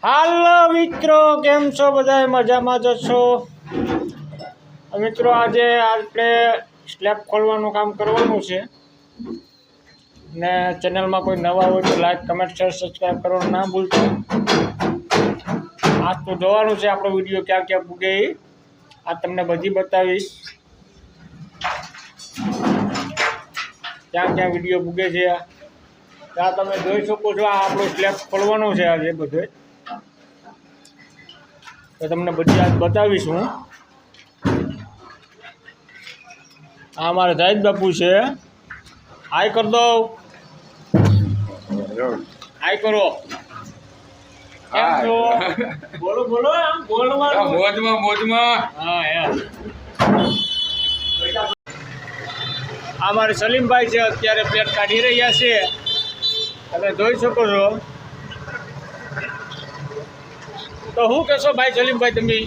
હાલો મિત્રો, કેમ છો? બધા મજામાં જ છો? મિત્રો આજે આપણે સ્લેબ ખોલવાનું કામ કરવાનું છે ને ચેનલમાં કોઈ નવા હોય તો લાઈક, કમેન્ટ, શેર, સબસ્ક્રાઈબ કરવાનું ના ભૂલતા. આજ તો જોવાનું છે આપણો વિડીયો ક્યાં ક્યાં પૂગે એ આ તમને બધી બતાવીશ. ક્યાં ક્યાં વિડીયો પૂગે છે ત્યાં તમે જોઈ શકો છો. આ આપણો સ્લેબ ખોલવાનો છે આજે બધો, તો તમને બધી આજ બતાવીશ હું. આ અમારા જાહિદ બાપુ છે. હાય કર દો, હાય કરો. કેમ છો? બોલો બોલો, આમ બોલવાનું. મોજમાં મોજમાં. હા યાર. અમારે સલીમભાઈ છે, અત્યારે પ્લેટ કાઢી રહ્યા છે, તમે જોઈ શકો છો. તો શું કહેશો ભાઈ સલીમભાઈ તમે?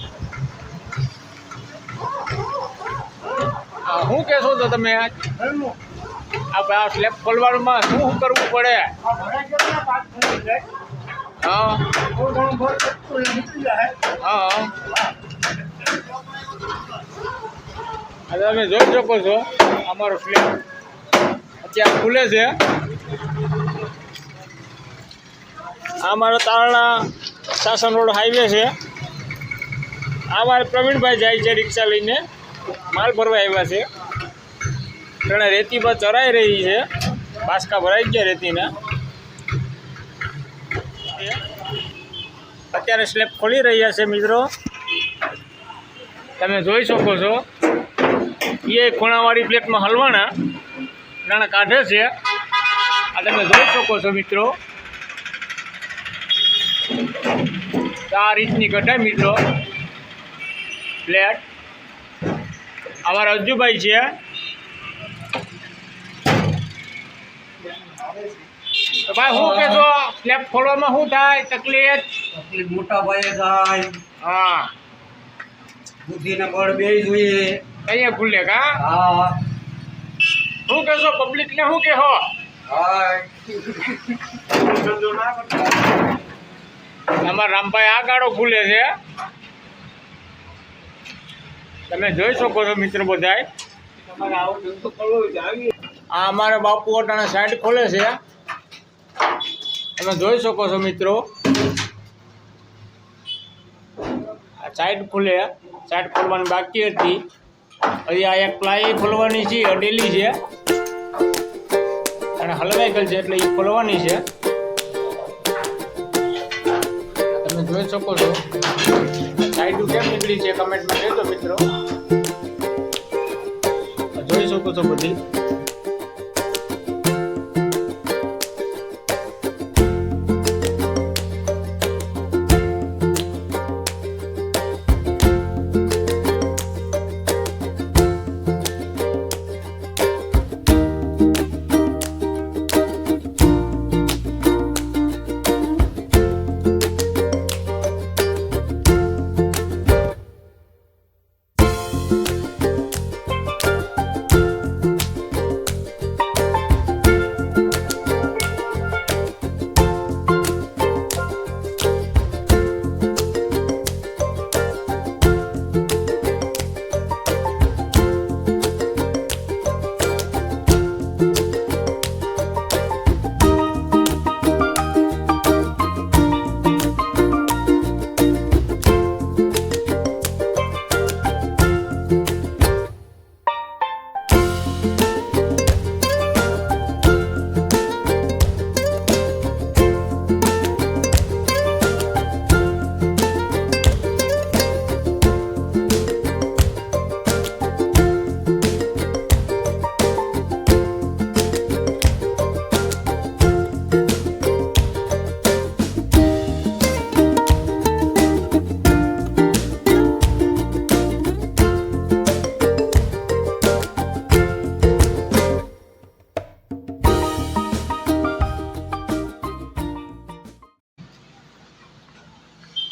શું કહેશો તો તમે? આ સ્લેબ ખોલવામાં શું કરવું પડે? હા હા, તમે જોઈ શકો છો અમારો સ્લેબ અત્યારે ખુલે છે. અમારો તારણા સાસણ રોડ હાઈવે છે. અમારે પ્રવીણભાઈ જાય છે રિક્ષા લઈને, માલ ભરવા આવ્યા છે. તેને રેતી પર ચરાઈ રહી છે, બાસકા ભરાઈ ગયા રેતીના. અત્યારે સ્લેબ ખોલી રહ્યા છે મિત્રો, તમે જોઈ શકો છો. એ ખૂણાવાળી પ્લેટમાં હલવાના નાના કાઢે છે, આ તમે જોઈ શકો છો મિત્રો. આ રીતની કઢાય મિત્રો પ્લેટ. અમારા અજ્જુભાઈ છે. તો ભાઈ શું કહેશો? સ્લેબ ખોલવામાં શું થાય તકલીફ? મોટા ભાઈ થાય. હા, બુદ્ધિને બળ બે જોઈએ. અહીંયા ખુલે કા? હા. શું કહેશો પબ્લિકને? શું કહેશો? અમારા રામભાઈ આ ગાળો ખુલે છે, તમે જોઈ શકો છો મિત્રો બધાય. આ અમારા બાપુ અટાણે સાઈડ ખોલે છે, તમે જોઈ શકો છો મિત્રો. આ સાઈડ ખુલે, સાઈડ ખોલવાની બાકી હતી. હજી આ એક પ્લાય ખોલવાની છે, અડેલી છે અને હલવાઈ ગયેલ છે એટલે એ ખોલવાની છે. તમે જોઈ શકો છો. સાઈડ કેમ નીકળી છે કમેન્ટમાં કહેજો મિત્રો. જોઈ શકો છો બધી.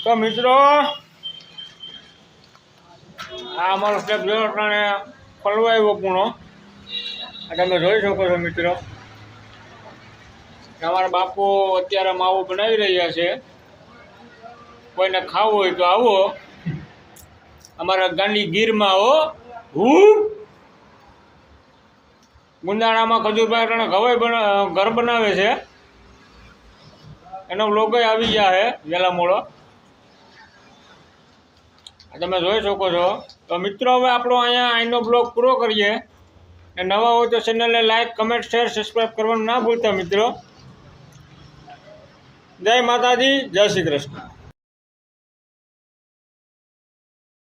તો મિત્રો આ અમારો સ્લેબ જો અટાણે ખોલવા આવ્યો પૂર્ણ, તમે જોઈ શકો છો મિત્રો. અમારા બાપુ અત્યારે માવો બનાવી રહ્યા છે. કોઈને ખાવું હોય તો આવો અમારા ગાંડી ગીરમાં આવો હું ગુંદાળામાં ખજૂરભાઈ અટાણે ઘર બનાવે છે એનો વ્લોગ આવી ગયા છે વહેલા મોડો તમે જોઈ શકો છો. તો મિત્રો હવે આપણો અહીંનો બ્લોગ પૂરો કરીએ. અને નવા હોય તો ચેનલને લાઈક કમેન્ટ શેર સબસ્ક્રાઈબ કરવાનું ના ભૂલતા મિત્રો. જય માતાજી, જય શ્રી કૃષ્ણ.